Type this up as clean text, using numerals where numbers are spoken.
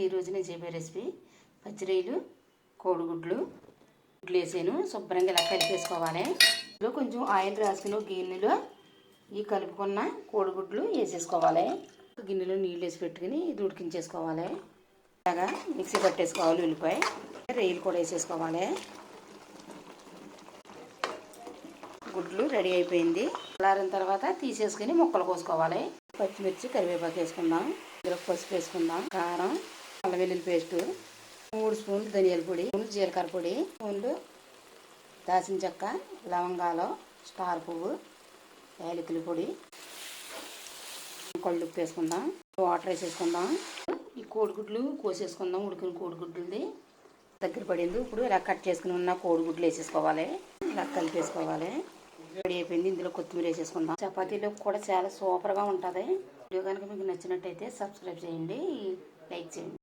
ఈరోజు నేను చెప్పే రెసిపీ పచ్చిరొయ్యలు కోడిగుడ్లు వేసాను. శుభ్రంగా ఇలా కలిపేసుకోవాలి. ఇందులో కొంచెం ఆయిల్ రాసుకుని గిన్నెలో ఈ కలుపుకున్న కోడిగుడ్లు వేసేసుకోవాలి. గిన్నెలో నీళ్ళు వేసి పెట్టుకుని ఇది ఉడికించేసుకోవాలి. ఇలాగా మిక్సీ పట్టేసుకోవాలి. ఉల్లిపాయ రొయ్యలు కూడా వేసేసుకోవాలి. గుడ్లు రెడీ అయిపోయింది. చల్లారిన తర్వాత తీసేసుకుని ముక్కలు కోసుకోవాలి. పచ్చిమిర్చి కరివేపాకు వేసుకుందాం. ఇందులో పసుపు వేసుకుందాం. కారం, అల్లం వెల్లుల్లి పేస్టు, 3 స్పూన్లు ధనియాల పొడి, జీలకర్ర పొడి, స్పూన్లు దాల్చిన చెక్క, లవంగాలు, స్టార్ పువ్వు, యాలకుల పొడి, కళ్ళుప్పు వేసుకుందాం. వాటర్ వేసేసుకుందాం. ఈ కోడిగుడ్లు కోసేసుకుందాం. ఉడికిన కోడిగుడ్లది దగ్గర పడింది. ఇప్పుడు ఇలా కట్ చేసుకుని ఉన్న కోడిగుడ్లు వేసేసుకోవాలి. ఇలా కలిపేసుకోవాలి. రెడీ అయిపోయింది. ఇందులో కొత్తిమీర వేసేసుకుందాం. చపాతీలో కూడా చాలా సూపర్గా ఉంటుంది. వీడియో కనుక మీకు నచ్చినట్టయితే సబ్స్క్రైబ్ చేయండి, లైక్ చేయండి.